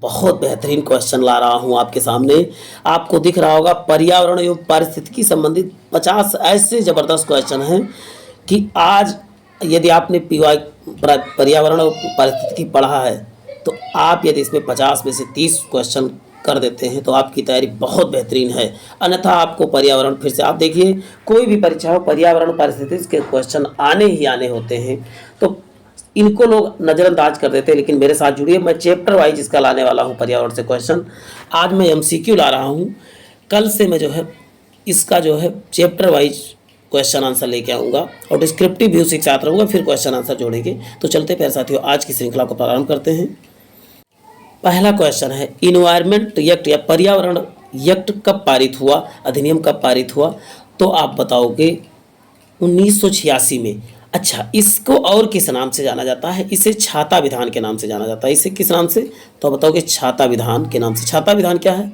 बहुत बेहतरीन क्वेश्चन ला रहा हूं आपके सामने। आपको दिख रहा होगा पर्यावरण एवं पारिस्थितिकी संबंधित 50 ऐसे ज़बरदस्त क्वेश्चन हैं कि आज यदि आपने पीवाई पर्यावरण और पारिस्थितिकी पढ़ा है तो आप यदि इसमें 50 में से 30 क्वेश्चन कर देते हैं तो आपकी तैयारी बहुत बेहतरीन है। अन्यथा आपको पर्यावरण फिर से आप देखिए, कोई भी परीक्षा हो पर्यावरण पारिस्थितिकी के क्वेश्चन आने ही आने होते हैं, तो इनको लोग नज़रअंदाज कर देते हैं। लेकिन मेरे साथ जुड़िए, मैं चैप्टर वाइज इसका लाने वाला हूँ पर्यावरण से क्वेश्चन। आज मैं एमसीक्यू ला रहा हूँ, कल से मैं जो है इसका जो है चैप्टर वाइज क्वेश्चन आंसर लेके आऊँगा और डिस्क्रिप्टिव भी उसी के साथ रहूँगा, फिर क्वेश्चन आंसर जोड़ेंगे। तो चलते प्यारे साथियों, आज की श्रृंखला को प्रारंभ करते हैं। पहला क्वेश्चन है, इन्वायरमेंट एक्ट या पर्यावरण एक्ट कब पारित हुआ, अधिनियम कब पारित हुआ? तो आप बताओगे 1986 में। अच्छा, इसको और किस नाम से जाना जाता है? इसे छाता विधान के नाम से जाना जाता है। इसे किस नाम से? तो बताओगे छाता विधान के नाम से। छाता विधान क्या है?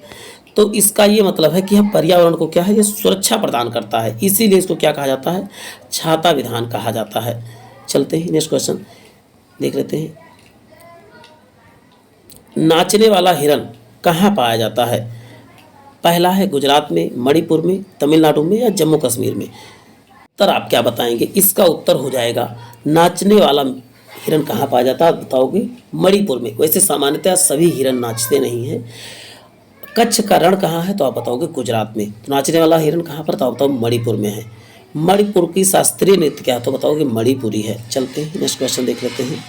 तो इसका ये मतलब है कि हम पर्यावरण को क्या है, ये सुरक्षा प्रदान करता है, इसीलिए इसको क्या कहा जाता है? छाता विधान कहा जाता है। चलते हैं नेक्स्ट क्वेश्चन देख लेते हैं। नाचने वाला हिरन कहाँ पाया जाता है? पहला है गुजरात में, मणिपुर में, तमिलनाडु में या जम्मू कश्मीर में। उत्तर आप क्या बताएंगे? इसका उत्तर हो जाएगा नाचने वाला हिरन कहाँ पाया जाता है? बताओगे मणिपुर में। वैसे सामान्यतः सभी हिरन नाचते नहीं हैं। कच्छ का रण कहाँ है? तो आप बताओगे गुजरात में। तो नाचने वाला हिरन कहाँ पर? तो आप बताओ मणिपुर में है। मणिपुर की शास्त्रीय नृत्य क्या है? तो बताओगे मणिपुरी है। चलते हैं नेक्स्ट क्वेश्चन देख लेते हैं।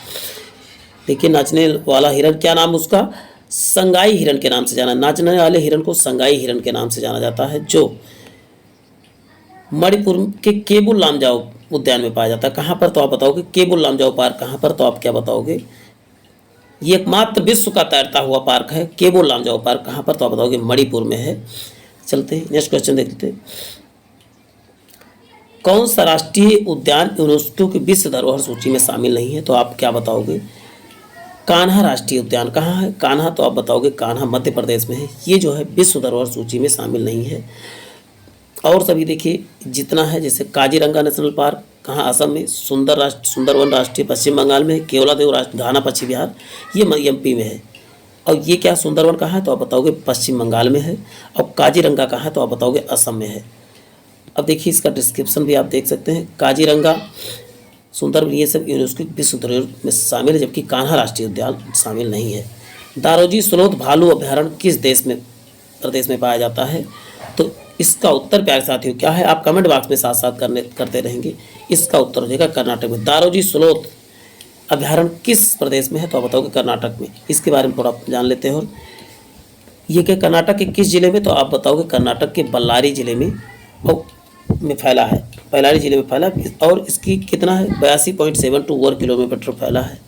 देखिए, नाचने वाला हिरन क्या नाम उसका? संगाई हिरन के नाम से जाना। नाचने वाले हिरन को संगाई हिरन के नाम से जाना जाता है, जो मणिपुर के केबुल लामजाओ उद्यान में पाया जाता है। कहाँ पर? तो आप बताओगे केबुल लामजाओ पार्क कहाँ पर? तो आप क्या बताओगे? ये एकमात्र विश्व का तैरता हुआ पार्क है, केबुल लामजाओ पार्क कहाँ पर? तो आप बताओगे मणिपुर में है। चलते हैं नेक्स्ट क्वेश्चन देख लेते हैं। कौन सा राष्ट्रीय उद्यान यूनेस्को की विश्व धरोहर सूची में शामिल नहीं है? तो आप क्या बताओगे? कान्हा राष्ट्रीय उद्यान कहाँ है? कान्हा, तो आप बताओगे कान्हा मध्य प्रदेश में है। ये जो है विश्व धरोहर सूची में शामिल नहीं है। और सभी देखिए जितना है, जैसे काजीरंगा नेशनल पार्क कहाँ? असम में। सुंदरवन राष्ट्रीय पश्चिम बंगाल में है। केवलादेव राष्ट्रीय घाना पश्चिम बिहार, ये एमपी में है। और ये क्या सुंदरवन कहाँ है? तो आप बताओगे पश्चिम बंगाल में है। और काजीरंगा कहाँ है? तो आप बताओगे असम में है। अब देखिए इसका डिस्क्रिप्शन भी आप देख सकते हैं। काजीरंगा, सुंदरवन, ये सब यूनेस्को विश्व धरोहर में शामिल है, जबकि कान्हा राष्ट्रीय उद्यान शामिल नहीं है। दारोजी स्लोथ भालू अभ्यारण्य किस प्रदेश में पाया जाता है? तो इसका उत्तर प्यारे साथियों क्या है? आप कमेंट बॉक्स में साथ साथ करते रहेंगे। इसका उत्तर हो जाएगा कर्नाटक में। दारोजी स्लोथ अभ्यारण्य किस प्रदेश में है? तो आप बताओगे कर्नाटक में। इसके बारे में थोड़ा जान लेते हैं। और ये क्या कर्नाटक के किस जिले में? तो आप बताओगे कर्नाटक के बल्लारी जिले में फैला है। बल्लारी जिले में फैला, और इसकी कितना है? 82.72 वर्ग किलोमीटर फैला है।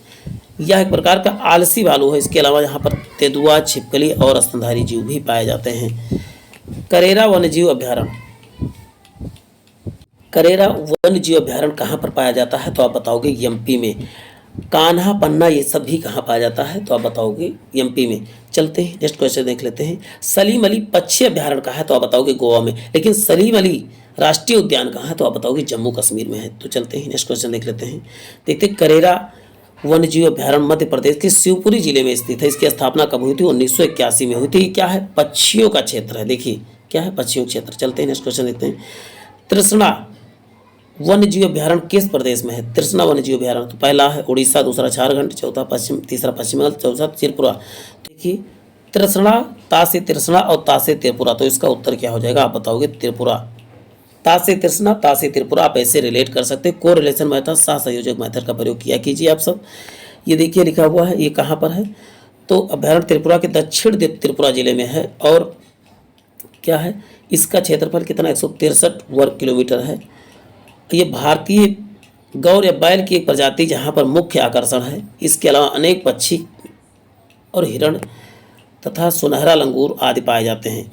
यह एक प्रकार का आलसी भालू है। इसके अलावा यहाँ पर तेंदुआ, छिपकली और स्तनधारी जीव भी पाए जाते हैं। करेरा वन्यजीव अभ्यारण्य, करेरा वन्यजीव अभ्यारण्य कहाँ पर पाया जाता है? तो आप बताओगे एमपी में। कान्हा, पन्ना, ये सब भी कहाँ पाया जाता है? तो आप बताओगे एमपी में। चलते हैं नेक्स्ट क्वेश्चन देख लेते हैं। सलीम अली पक्षी अभ्यारण्य कहाँ है? तो आप बताओगे गोवा में। लेकिन सलीम अली राष्ट्रीय उद्यान कहाँ है? तो आप बताओगे जम्मू कश्मीर में है। तो चलते हैं नेक्स्ट क्वेश्चन देख लेते हैं। देखते हैं, करेरा वन्यजीव अभ्यारण्य मध्य प्रदेश के शिवपुरी जिले में स्थित है। इसकी स्थापना कब हुई थी? 1981 में हुई थी। क्या है? पक्षियों का क्षेत्र है। देखिए क्या है? पक्षियों क्षेत्र। चलते हैं नेक्स्ट क्वेश्चन देखते हैं। तृष्णा वन्यजीव अभ्यारण्य किस प्रदेश में है? तृष्णा वन्यजीव अभ्यारण्य, तो पहला है उड़ीसा, दूसरा झारखंड, तीसरा पश्चिम बंगाल, चौथा त्रिपुरा। देखिए तृष्णा, ता से तृष्णा और ता से त्रिपुरा, तो इसका उत्तर क्या हो जाएगा? आप बताओगे त्रिपुरा। ता से तृष्णा, ता से त्रिपुरा, आप ऐसे रिलेट कर सकते हैं। को रिलेशन मेथड, सह संयोजक मेथड का प्रयोग किया कीजिए आप सब। ये देखिए लिखा हुआ है, ये कहाँ पर है? तो अभ्यारण्य त्रिपुरा के दक्षिण त्रिपुरा जिले में है। और क्या है? इसका क्षेत्रफल कितना? 163 वर्ग किलोमीटर है। ये भारतीय गौर या बैल की एक प्रजाति जहाँ पर मुख्य आकर्षण है। इसके अलावा अनेक पक्षी और हिरण तथा सुनहरा लंगूर आदि पाए जाते हैं।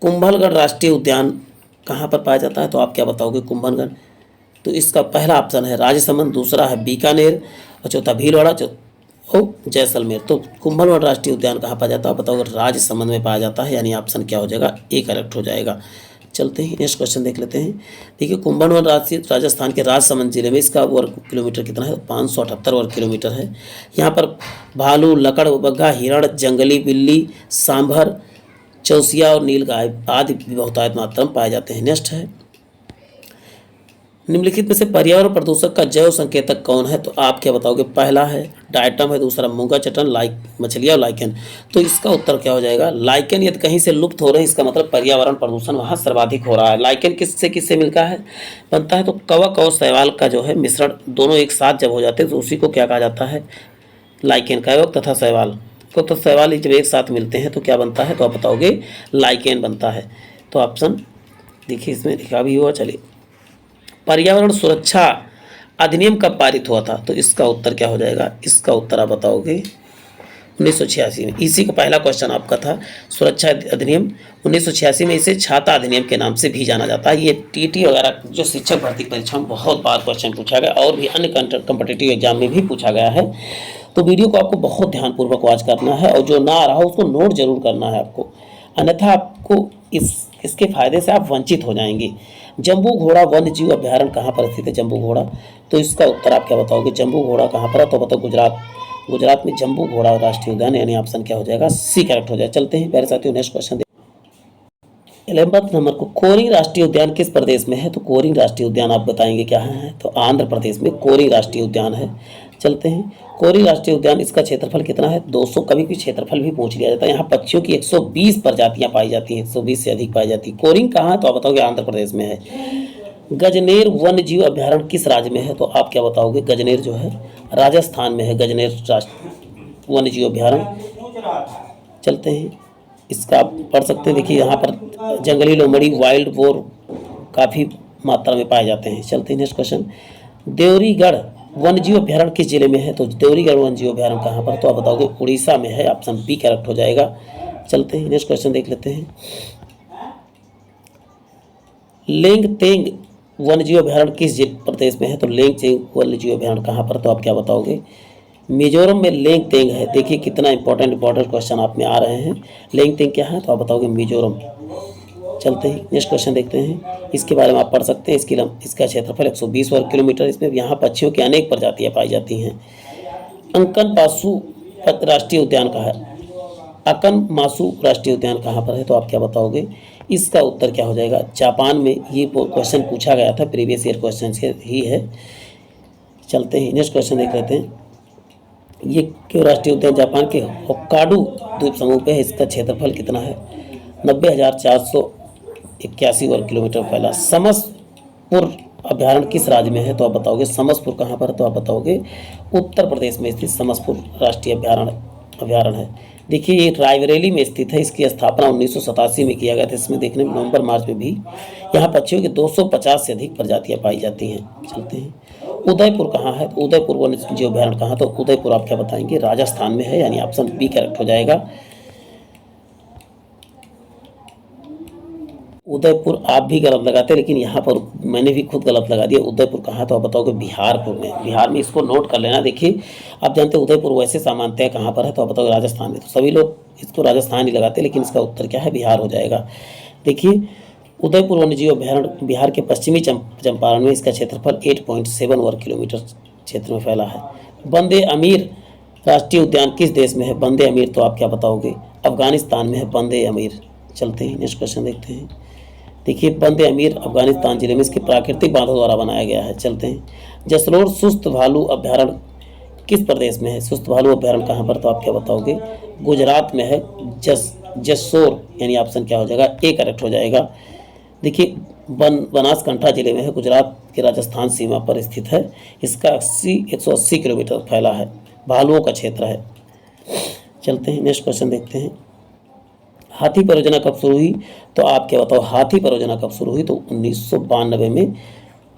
कुंभलगढ़ राष्ट्रीय उद्यान कहाँ पर पाया जाता है? तो आप क्या बताओगे? कुंभलगढ़, तो इसका पहला ऑप्शन है राजसमंद, दूसरा है बीकानेर और चौथा भीलवाड़ा और जैसलमेर। तो कुंभलगढ़ राष्ट्रीय उद्यान कहाँ पाया जाता है? आप बताओगे राजसमंद में पाया जाता है, यानी ऑप्शन क्या हो जाएगा? ए करेक्ट हो जाएगा। चलते हैं नेक्स्ट क्वेश्चन देख लेते हैं। देखिए कुंभन वन राजस्थान के राजसमंद जिले में, इसका वर्ग किलोमीटर कितना है? 578 वर्ग किलोमीटर है। यहाँ पर भालू, लकड़, बग्घा, हिरण, जंगली बिल्ली, सांभर, चौसिया और नीलगाय आदि बहुतायत मात्रा में पाए जाते हैं। नेक्स्ट है, निम्नलिखित में से पर्यावरण प्रदूषक का जैव संकेतक कौन है? तो आप क्या बताओगे? पहला है डायटम है, दूसरा मूंगा चटन, लाइक मछलियाँ और लाइकेन। तो इसका उत्तर क्या हो जाएगा? लाइकेन यदि कहीं से लुप्त हो रहे हैं, इसका मतलब पर्यावरण प्रदूषण वहाँ सर्वाधिक हो रहा है। लाइकेन किससे किससे मिलता है बनता है? तो कवक और शैवाल का जो है मिश्रण दोनों एक साथ जब हो जाते हैं तो उसी को क्या कहा जाता है? लाइकेन। कवक तथा शैवाल को तो शैवाल जब एक साथ मिलते हैं तो क्या बनता है? तो आप बताओगे लाइकेन बनता है। तो ऑप्शन देखिए इसमें लिखा भी हुआ। चलिए, पर्यावरण सुरक्षा अधिनियम कब पारित हुआ था? तो इसका उत्तर क्या हो जाएगा? इसका उत्तर आप बताओगे 1986 में। इसी का पहला क्वेश्चन आपका था, सुरक्षा अधिनियम 1986 में। इसे छाता अधिनियम के नाम से भी जाना जाता है। ये टीटी वगैरह जो शिक्षक भर्ती परीक्षा में बहुत बार क्वेश्चन पूछा गया और भी अन्य कॉम्पिटिटिव एग्जाम में भी पूछा गया है। तो वीडियो को आपको बहुत ध्यानपूर्वक वॉच करना है और जो ना आ रहा हो उसको नोट जरूर करना है आपको, अन्यथा आपको इसके फायदे से आप वंचित हो जाएंगे। जम्बू घोड़ा वन्य जीव अभ्यारण्य कहाँ पर स्थित है? जम्बू घोड़ा। तो इसका उत्तर आप क्या बताओगे? जम्बू घोड़ा कहाँ पर है? तो बताओ गुजरात। गुजरात में जम्बू घोड़ा राष्ट्रीय उद्यान, यानी ऑप्शन क्या हो जाएगा? सी करेक्ट हो जाए। चलते हैं प्यारे साथियों नेक्स्ट क्वेश्चन। 11 नंबर को, कोरिंग राष्ट्रीय उद्यान किस प्रदेश में है? तो कोरिंग राष्ट्रीय उद्यान आप बताएंगे क्या है? तो आंध्र प्रदेश में कोरिंग राष्ट्रीय उद्यान है। चलते हैं, कोरिंग राष्ट्रीय उद्यान, इसका क्षेत्रफल कितना है? 200। कभी भी क्षेत्रफल भी पूछ लिया जाता है। यहाँ पक्षियों की 120 प्रजातियां पाई जाती हैं, 120 से अधिक पाई जाती है। कोरिंग कहाँ है? तो आप बताओगे आंध्र प्रदेश में है। गजनेर वन्य जीव अभ्यारण्य किस राज्य में है? तो आप क्या बताओगे? गजनेर जो है राजस्थान में है, गजनेर वन्य जीव अभ्यारण्य। चलते हैं, इसका आप पढ़ सकते हैं। देखिए यहाँ पर जंगली लोमड़ी, वाइल्ड बोर काफ़ी मात्रा में पाए जाते हैं। चलते हैं नेक्स्ट क्वेश्चन। देवरीगढ़ वन्यजीव अभ्यारण्य किस जिले में है? तो देवरीगढ़ वन्यजीव अभ्यारण्य कहाँ पर? तो आप बताओगे उड़ीसा में है। ऑप्शन बी करेक्ट हो जाएगा। चलते हैं नेक्स्ट क्वेश्चन देख लेते हैं। लेंगतेंग वन्यजीव अभ्यारण्य किस प्रदेश में है? तो लेंगतेंग वन्यजीव अभ्यारण्य कहाँ पर? तो आप क्या बताओगे? मिजोरम में लेंगतेंग है। देखिए कितना इंपॉर्टेंट क्वेश्चन आप में आ रहे हैं। लेंगतेंग क्या है? तो आप बताओगे मिजोरम। चलते हैं नेक्स्ट क्वेश्चन देखते हैं। इसके बारे में आप पढ़ सकते हैं। इसका क्षेत्रफल 120 वर्ग किलोमीटर। इसमें यहाँ पक्षियों की अनेक प्रजातियाँ पाई जाती हैं। अंकन मासू राष्ट्रीय उद्यान कहाँ है? अकन मासू राष्ट्रीय उद्यान कहाँ पर है? तो आप क्या बताओगे? इसका उत्तर क्या हो जाएगा? जापान में। ये क्वेश्चन पूछा गया था, प्रीवियस ईयर क्वेश्चन से ही है। चलते हैं नेक्स्ट क्वेश्चन देख लेते हैं। ये क्यों राष्ट्रीय उद्यान जापान के होक्काडू द्वीप समूह पे है? इसका क्षेत्रफल कितना है? 90,481 वर्ग किलोमीटर फैला। समसपुर अभ्यारण्य किस राज्य में है? तो आप बताओगे समसपुर कहाँ पर? तो आप बताओगे उत्तर प्रदेश में स्थित समसपुर राष्ट्रीय अभ्यारण्य है। देखिए ये रायबरेली में स्थित है। इसकी स्थापना 1987 में किया गया था। इसमें देखने में नवंबर मार्च में भी यहाँ पक्षियों की 250 से अधिक प्रजातियाँ पाई जाती हैं। चलते हैं, उदयपुर कहाँ है? तो उदयपुर वन्य जीव अभ्यारण्य कहाँ? तो उदयपुर आप क्या बताएंगे? राजस्थान में है, यानी ऑप्शन बी करेक्ट हो जाएगा। उदयपुर आप भी गलत लगाते, लेकिन यहाँ पर मैंने भी खुद गलत लगा दिया। उदयपुर कहाँ? तो आप बताओगे बिहारपुर में। बिहार में, इसको नोट कर लेना। देखिए आप जानते हैं उदयपुर वैसे सामान्यतः कहाँ पर है? तो आप बताओगे राजस्थान में। तो सभी लोग इसको राजस्थान ही लगाते, लेकिन इसका उत्तर क्या है? बिहार हो जाएगा। देखिए उदयपुर वन्यजीव अभ्यारण्य बिहार के पश्चिमी चंपारण में। इसका क्षेत्रफल 8.7 वर्ग किलोमीटर क्षेत्र में फैला है। बंदे अमीर राष्ट्रीय उद्यान किस देश में है? बंदे अमीर, तो आप क्या बताओगे? अफगानिस्तान में है बंदे अमीर। चलते हैं नेक्स्ट क्वेश्चन देखते हैं। देखिए बंदे अमीर अफगानिस्तान जिले में इसके प्राकृतिक बांधों द्वारा बनाया गया है। चलते हैं, जसलोर सुस्त भालू अभ्यारण्य किस प्रदेश में है? सुस्त भालू अभ्यारण्य कहाँ पर? तो आप क्या बताओगे? गुजरात में है, जसोर, यानी ऑप्शन क्या हो जाएगा? ए करेक्ट हो जाएगा। देखिए बनासकांठा जिले में है, गुजरात के राजस्थान सीमा पर स्थित है। इसका 180 किलोमीटर फैला है, भालुओं का क्षेत्र है। चलते हैं नेक्स्ट क्वेश्चन देखते हैं। हाथी परियोजना कब शुरू हुई? तो आप क्या बताओ? हाथी परियोजना कब शुरू हुई? तो 1992 में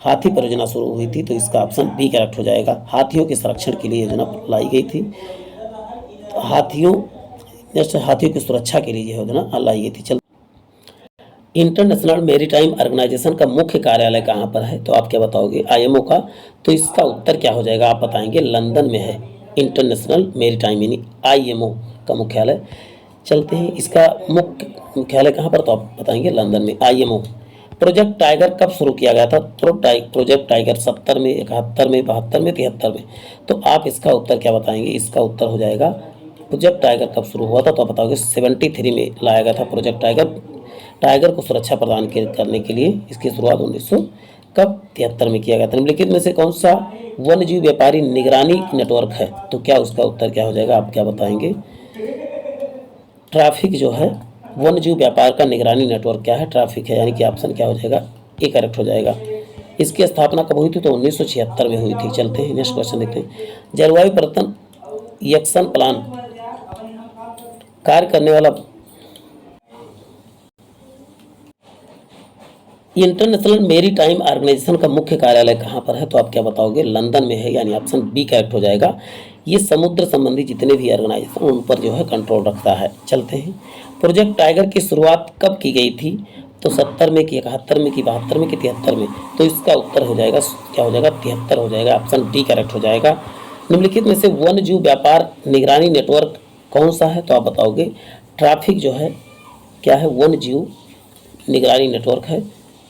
हाथी परियोजना शुरू हुई थी। तो इसका ऑप्शन बी करेक्ट हो जाएगा। हाथियों के संरक्षण के लिए योजना लाई गई थी। हाथियों की सुरक्षा के लिए यह योजना लाई गई थी। चल, इंटरनेशनल मैरीटाइम ऑर्गेनाइजेशन का मुख्य कार्यालय कहाँ पर है? तो आप क्या बताओगे? IMO का। तो इसका उत्तर क्या हो जाएगा? आप बताएंगे लंदन में है। इंटरनेशनल मैरीटाइम यानी IMO का मुख्यालय। चलते हैं, इसका मुख्यालय कहाँ पर? तो आप बताएंगे लंदन में। IMO प्रोजेक्ट टाइगर कब शुरू किया गया था? तो प्रोजेक्ट टाइगर 70 में, 71 में, 72 में, 73 में। तो आप इसका उत्तर क्या बताएंगे? इसका उत्तर हो जाएगा प्रोजेक्ट टाइगर कब शुरू हुआ था? तो आप बताओगे 73 में लाया गया था प्रोजेक्ट टाइगर। टाइगर को सुरक्षा प्रदान करने के लिए इसकी शुरुआत 1973 में किया गया था। निम्नलिखित में से कौन सा वन्यजीव व्यापारी निगरानी नेटवर्क है? तो क्या उसका उत्तर क्या हो जाएगा? आप क्या बताएंगे? ट्रैफिक जो है वन्यजीव व्यापार का निगरानी नेटवर्क क्या है? ट्रैफिक है, यानी कि ऑप्शन क्या हो जाएगा? ए करेक्ट हो जाएगा। इसकी स्थापना कब हुई थी? तो 1976 में हुई थी। चलते हैं नेक्स्ट क्वेश्चन देखते हैं। जलवायु परिवर्तन एक्शन प्लान कार्य करने वाला इंटरनेशनल मेरीटाइम ऑर्गेनाइजेशन का मुख्य कार्यालय कहाँ पर है? तो आप क्या बताओगे? लंदन में है, यानी ऑप्शन बी करेक्ट हो जाएगा। ये समुद्र संबंधी जितने भी ऑर्गेनाइजेशन उन पर जो है कंट्रोल रखता है। चलते हैं, प्रोजेक्ट टाइगर की शुरुआत कब की गई थी? तो 70 में कि 71 में कि 72 में कि 73 में? तो इसका उत्तर हो जाएगा क्या हो जाएगा? 73 हो जाएगा। ऑप्शन डी करेक्ट हो जाएगा। निम्नलिखित में से वन्यजीव व्यापार निगरानी नेटवर्क कौन सा है? तो आप बताओगे ट्रैफिक जो है क्या है? वन्यजीव निगरानी नेटवर्क है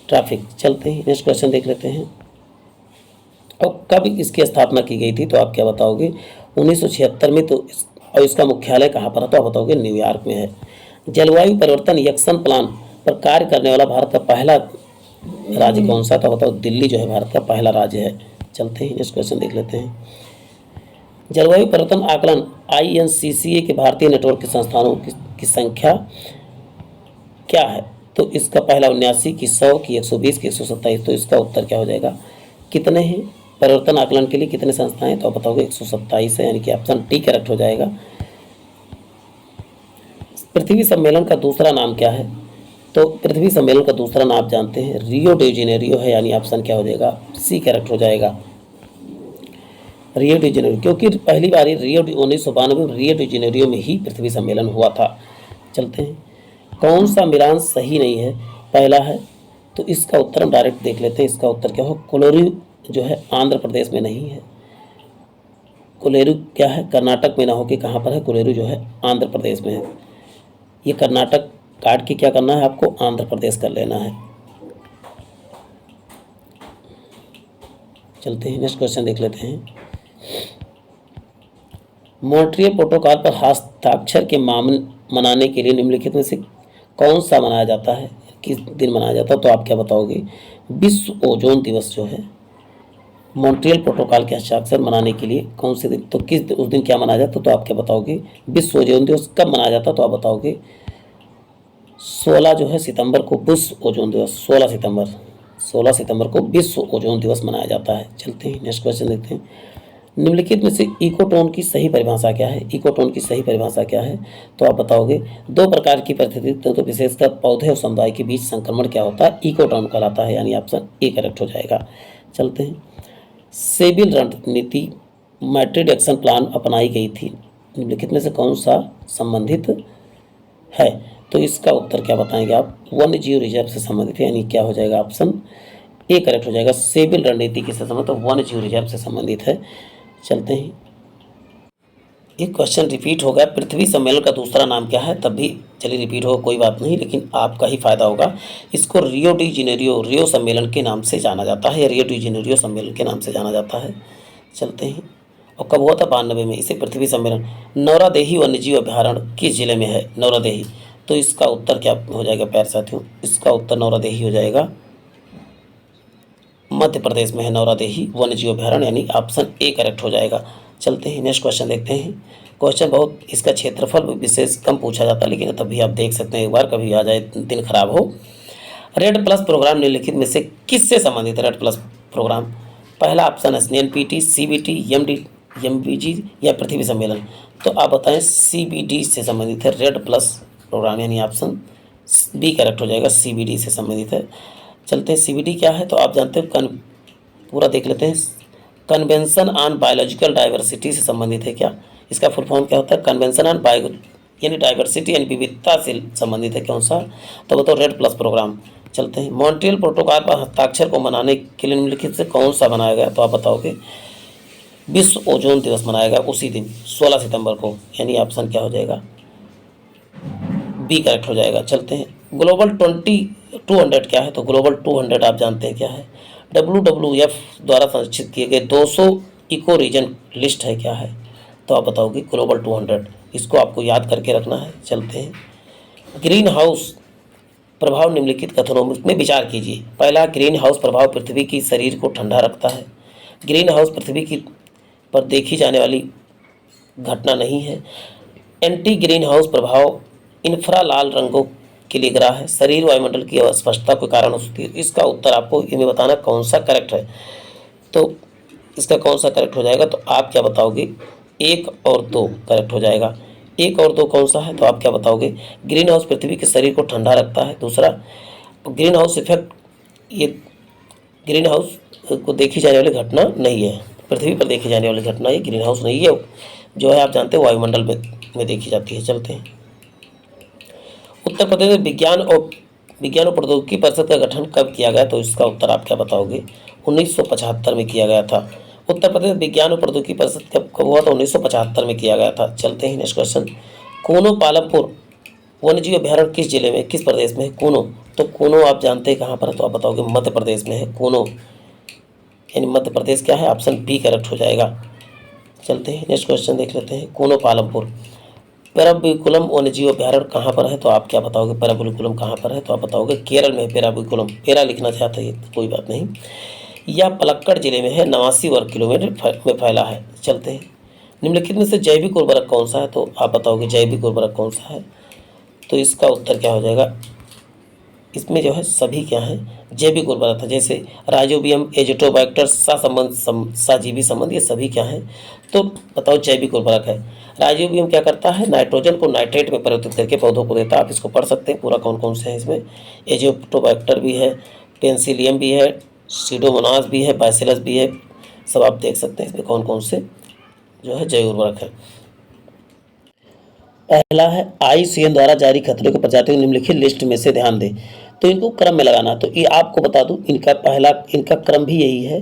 ट्रैफिक। चलते हैं नेक्स्ट क्वेश्चन देख लेते हैं। और कब इसकी स्थापना की गई थी? तो आप क्या बताओगे? 1976 में। तो और इसका मुख्यालय कहाँ पर है? तो आप बताओगे न्यूयॉर्क में है। जलवायु परिवर्तन एक्शन प्लान पर कार्य करने वाला भारत का पहला राज्य कौन सा? तो बताओ दिल्ली जो है भारत का पहला राज्य है। चलते हैं नेक्स्ट क्वेश्चन देख लेते हैं। जलवायु परिवर्तन आकलन INCCA के भारतीय नेटवर्क के संस्थानों की संख्या क्या है? तो इसका पहला 79 की 100 की 120 की 127। तो इसका उत्तर क्या हो जाएगा? कितने हैं परिवर्तन आकलन के लिए कितने संस्थाएं? तो आप बताओगे 127 है, यानी कि ऑप्शन डी करेक्ट हो जाएगा। पृथ्वी सम्मेलन का दूसरा नाम क्या है? तो पृथ्वी सम्मेलन का दूसरा नाम आप जानते हैं रियो डी जेनेरियो है, यानी ऑप्शन क्या हो जाएगा? सी करेक्ट हो जाएगा। रियो डी जेनेरियो, क्योंकि पहली बार 1992 में रियो डी जेनेरियो में ही पृथ्वी सम्मेलन हुआ था। चलते हैं, कौन सा मिलान सही नहीं है? पहला है, तो इसका उत्तर हम डायरेक्ट देख लेते हैं। इसका उत्तर क्या हो? कोलोरू जो है आंध्र प्रदेश में नहीं है। कोलेरू क्या है? कर्नाटक में ना होके कहाँ पर है? कोलेरू जो है आंध्र प्रदेश में है। ये कर्नाटक काट के क्या करना है आपको? आंध्र प्रदेश कर लेना है। चलते हैं नेक्स्ट क्वेश्चन देख लेते हैं। मॉन्ट्रियल प्रोटोकॉल पर हस्ताक्षर के मनाने के लिए निम्नलिखित में से कौन सा मनाया जाता है? किस दिन मनाया जाता है? तो आप क्या बताओगे? विश्व ओजोन दिवस जो है मॉन्ट्रियल प्रोटोकॉल के हस्ताक्षर मनाने के लिए कौन से दिन? तो उस दिन क्या मनाया जाता? तो आप क्या बताओगे? विश्व ओजोन दिवस कब मनाया जाता? तो आप बताओगे 16 जो है सितंबर को विश्व ओजोन दिवस, 16 सितंबर को विश्व ओजोन दिवस मनाया जाता है। चलते हैं नेक्स्ट क्वेश्चन देखते हैं। निम्नलिखित में से इकोटोन की सही परिभाषा क्या है? इकोटोन की सही परिभाषा क्या है? तो आप बताओगे दो प्रकार की परिस्थिति, तो विशेषकर पौधे और समुदाय के बीच संक्रमण क्या होता है? इकोटोन कहलाता है, यानी ऑप्शन ए करेक्ट हो जाएगा। चलते हैं, सेबिल रणनीति मैड्रिड एक्शन प्लान अपनाई गई थी, निम्नलिखित में से कौन सा संबंधित है? तो इसका उत्तर क्या बताएंगे आप? वन्यजीव रिजर्व से संबंधित है, यानी क्या हो जाएगा? ऑप्शन ए करेक्ट हो जाएगा। सेबिल रणनीति किससे संबंधित? तो वन्यजीव रिजर्व से संबंधित है। चलते हैं, एक क्वेश्चन रिपीट हो गया। पृथ्वी सम्मेलन का दूसरा नाम क्या है? तब भी चलिए रिपीट हो, कोई बात नहीं, लेकिन आपका ही फायदा होगा। इसको रियो डी जेनेरियो रियो सम्मेलन के नाम से जाना जाता है, या रियो डी जेनेरियो सम्मेलन के नाम से जाना जाता है। चलते हैं, और कब हुआ था? 92 में इसे पृथ्वी सम्मेलन। नौरादेही वन्यजीव अभ्यारण्य किस जिले में है? नौरादेही। तो इसका उत्तर क्या हो जाएगा प्यारे साथियों? इसका उत्तर नौरादेही हो जाएगा, मध्य प्रदेश में है नौरादेही वन्यजीव अभ्यारण्य, यानी ऑप्शन ए करेक्ट हो जाएगा। चलते हैं नेक्स्ट क्वेश्चन देखते हैं। क्वेश्चन बहुत, इसका क्षेत्रफल विशेष कम पूछा जाता है, लेकिन तभी आप देख सकते हैं, एक बार कभी आ जाए दिन खराब हो। रेड प्लस प्रोग्राम निम्नलिखित में से किससे संबंधित है? रेड प्लस प्रोग्राम, पहला ऑप्शन है एनपीटी, सीबीटी, एमबीजी या पृथ्वी सम्मेलन। तो आप बताएं, सीबीडी से संबंधित है रेड प्लस प्रोग्राम, यानी ऑप्शन बी करेक्ट हो जाएगा, सीबीडी से संबंधित है। चलते हैं, सीबीडी क्या है? तो आप जानते हो, पूरा देख लेते हैं। कन्वेंशन ऑन बायोलॉजिकल डाइवर्सिटी से संबंधित है क्या? इसका फुल फॉर्म क्या होता है? कन्वेंशन ऑन बायो यानी डाइवर्सिटी यानी विविधता से संबंधित है, कौन सा? तो बताओ रेड प्लस प्रोग्राम। चलते हैं, मॉन्ट्रियल प्रोटोकॉल पर हस्ताक्षर को मनाने के लिए निम्नलिखित से कौन सा बनाया गया? तो आप बताओगे विश्व ओजोन दिवस मनाया गया उसी दिन 16 सितंबर को, यानी ऑप्शन क्या हो जाएगा? बी करेक्ट हो जाएगा। चलते हैं, ग्लोबल 200 क्या है, तो ग्लोबल 200 आप जानते हैं क्या है। WWF द्वारा संरक्षित किए गए 200 इको रीजन लिस्ट है क्या है, तो आप बताओगे ग्लोबल 200। इसको आपको याद करके रखना है। चलते हैं, ग्रीन हाउस प्रभाव निम्नलिखित कथनों में विचार कीजिए। पहला, ग्रीन हाउस प्रभाव पृथ्वी की शरीर को ठंडा रखता है। ग्रीन हाउस पृथ्वी की पर देखी जाने वाली घटना नहीं है। एंटी ग्रीन हाउस प्रभाव इंफ्रा लाल रंगों के लिए गिरा है। शरीर वायुमंडल की अस्पष्टता के कारण हो सकती है। इसका उत्तर आपको इनमें बताना कौन सा करेक्ट है, तो इसका कौन सा करेक्ट हो जाएगा, तो आप क्या बताओगे, 1 और 2 करेक्ट हो जाएगा। 1 और 2 कौन सा है, तो आप क्या बताओगे, ग्रीन हाउस पृथ्वी के शरीर को ठंडा रखता है। दूसरा, ग्रीन हाउस इफेक्ट, ये ग्रीन हाउस को देखी जाने वाली घटना नहीं है, पृथ्वी पर देखी जाने वाली घटना ये ग्रीन हाउस नहीं है, जो है आप जानते हैं वायुमंडल में देखी जाती है। चलते हैं, उत्तर प्रदेश में विज्ञान और प्रौद्योगिकी परिषद का गठन कब किया गया, तो इसका उत्तर आप क्या बताओगे, 1975 में किया गया था। उत्तर प्रदेश विज्ञान और प्रौद्योगिकी परिषद कब हुआ, तो 1975 में किया गया था। चलते हैं नेक्स्ट क्वेश्चन, कूनो पालमपुर वन्यजीव अभ्यारण्य किस जिले में, किस प्रदेश में है कूनो, तो कूनो आप जानते हैं कहाँ पर है, तो आप बताओगे मध्य प्रदेश में है कूनो, यानी मध्य प्रदेश क्या है, ऑप्शन बी करेक्ट हो जाएगा। चलते हैं नेक्स्ट क्वेश्चन देख लेते हैं, कूनो पालमपुर पेराबिकुलम वन्यजीव अभ्यारण्य कहाँ पर है, तो आप क्या बताओगे, पेराबिकुलम कहाँ पर है, तो आप बताओगे केरल में है पेराबिकुलम। पेरा लिखना चाहते हैं तो कोई बात नहीं। यह पलक्कड़ जिले में है, 89 वर्ग किलोमीटर में फैला है। चलते हैं, निम्नलिखित में से जैविक उर्वरक कौन सा है, तो आप बताओगे जैविक उर्वरक कौन सा है, तो इसका उत्तर क्या हो जाएगा, इसमें जो है सभी क्या है जैविक उर्वरक है, जैसे राइजोबियम, एजिटोबैक्टर, सहजीवी संबंध, ये सभी क्या है, तो बताओ जैविक उर्वरक है। राइजोबियम क्या करता है, नाइट्रोजन को नाइट्रेट में परिवर्तित करके पौधों को देता है। आप इसको पढ़ सकते हैं पूरा कौन कौन से हैं इसमें, एजिटोबैक्टर भी है, पेंसिलियम भी है, सीडोमोनास भी है, बैसिलस भी है, सब आप देख सकते हैं इसमें कौन कौन से जो है जैव उर्वरक है। पहला है IUCN द्वारा जारी खतरों की प्रजातियों की निम्नलिखित लिस्ट में से ध्यान दें, तो इनको क्रम में लगाना, तो ये आपको बता दूं इनका क्रम भी यही है,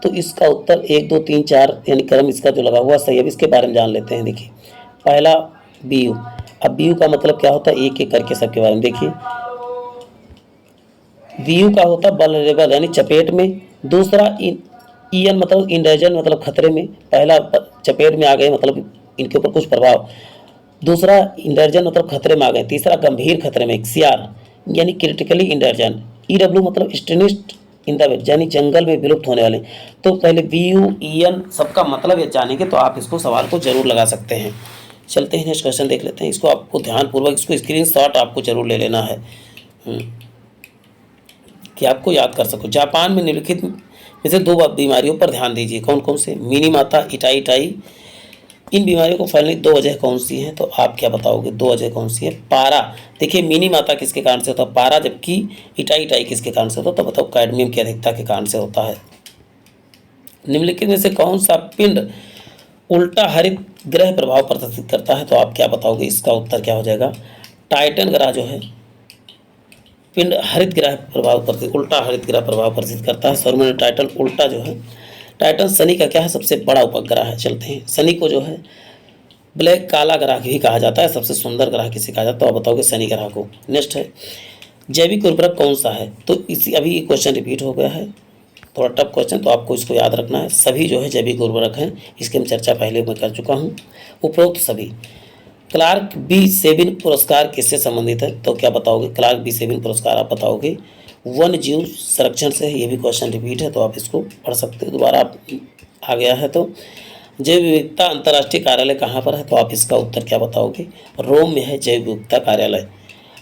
तो इसका उत्तर 1 2 3 4 यानी क्रम इसका जो लगा हुआ सही है। अब इसके बारे में जान लेते हैं। देखिए, पहला बीयू, अब बीयू का मतलब क्या होता है, एक एक करके सबके बारे में देखिए। बीयू का होता है वल्नरेबल यानी चपेट में। दूसरा ईएन मतलब इंडेंजर मतलब खतरे में, पहला चपेट में आ गए मतलब इनके ऊपर कुछ प्रभाव। दूसरा इंडर्जन मतलब खतरे में आ गए। तीसरा गंभीर खतरे में, सीआर यानी क्रिटिकली इंडर्जन। ईडब्ल्यू मतलब एक्सटिंग्विश्ड इन द वेस्ट यानी जंगल में विलुप्त होने वाले। तो पहले बीयू ईएन सबका मतलब ये जानेंगे तो आप इसको सवाल को जरूर लगा सकते हैं। चलते हैं नेक्स्ट क्वेश्चन देख लेते हैं, इसको आपको ध्यानपूर्वक इसको स्क्रीनशॉट आपको जरूर ले लेना है कि आपको याद कर सको। जापान में निम्नलिखित में से 2 बीमारियों पर ध्यान दीजिए, कौन कौन से, मिनीमाता, इटाई। इन बीमारियों को फैलने की 2 वजह कौन सी हैं, तो आप क्या बताओगे 2 वजह कौन सी है। पारा, देखिए मिनी माता किसके कारण से होता है, पारा, जबकि इटाई किसके कारण से होता है, तो बताओ कैडमियम की अधिकता के कारण से होता है। निम्नलिखित में से कौन सा पिंड उल्टा हरित ग्रह प्रभाव प्रदर्शित करता है, तो आप क्या बताओगे, इसका उत्तर क्या हो जाएगा, टाइटन ग्रह जो है पिंड हरित ग्रह प्रभाव प्रदर्शित, उल्टा हरित ग्रह प्रभाव प्रदर्शित करता है। सौरमंडल टाइटन उल्टा जो है, टाइटन शनि का क्या है, सबसे बड़ा उपग्रह है। चलते हैं, शनि को जो है ब्लैक काला ग्रह भी कहा जाता है, सबसे सुंदर ग्रह किसे कहा जाता है, तो आप बताओगे शनि ग्रह को। नेक्स्ट है जैविक उर्वरक कौन सा है, तो इसी अभी क्वेश्चन रिपीट हो गया है, थोड़ा टफ क्वेश्चन, तो आपको इसको याद रखना है। सभी जो है जैविक उर्वरक हैं, इसकी हम चर्चा पहले मैं कर चुका हूँ। उपरोक्त सभी। क्लार्क बी सेविन पुरस्कार किससे संबंधित है, तो क्या बताओगे, क्लार्क बी सेविन पुरस्कार आप बताओगे वन्य जीव संरक्षण से, ये भी क्वेश्चन रिपीट है तो आप इसको पढ़ सकते हो, दोबारा आप आ गया है। तो जैव विविधता अंतर्राष्ट्रीय कार्यालय कहाँ पर है, तो आप इसका उत्तर क्या बताओगे, रोम में है जैव विविधता कार्यालय।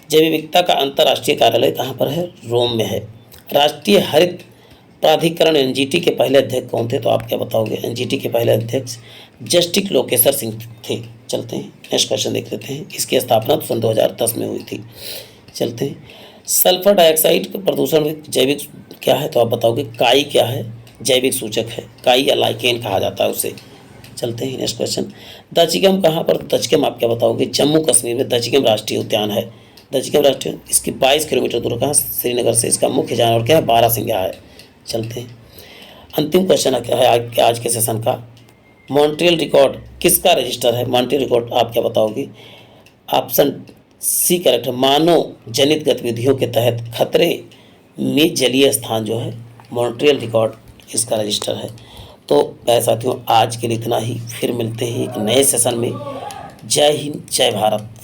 जैव विविधता का अंतर्राष्ट्रीय कार्यालय कहाँ पर है, रोम में है। राष्ट्रीय हरित प्राधिकरण एनजीटी के पहले अध्यक्ष कौन थे, तो आप क्या बताओगे, एनजीटी के पहले अध्यक्ष जस्टिस लोकेश्वर सिंह थे। चलते हैं नेक्स्ट क्वेश्चन देख लेते हैं, इसकी स्थापना तो सन 2010 में हुई थी। चलते हैं, सल्फर डाइऑक्साइड प्रदूषण में जैविक क्या है, तो आप बताओगे काई क्या है, जैविक सूचक है, काई या लाइकेन कहा जाता है उसे। चलते हैं नेक्स्ट क्वेश्चन, दचिगम कहाँ पर, दचिगम आप क्या बताओगे, जम्मू कश्मीर में दचिगम राष्ट्रीय उद्यान है। दचिगम राष्ट्रीय, इसकी 22 किलोमीटर दूर कहाँ, श्रीनगर से। इसका मुख्य जानवर क्या है, बारहसिंगा है। चलते हैं, अंतिम क्वेश्चन क्या है आज के सेशन का, मॉन्ट्रियल रिकॉर्ड किसका रजिस्टर है, मॉन्ट्रियल रिकॉर्ड आप क्या बताओगे, ऑप्शन सी करेक्ट है। मानव जनित गतिविधियों के तहत खतरे में जलीय स्थान जो है मॉन्ट्रियल रिकॉर्ड इसका रजिस्टर है। तो प्यारे साथियों, आज के लिए इतना ही। फिर मिलते हैं एक नए सेशन में। जय हिंद, जय भारत।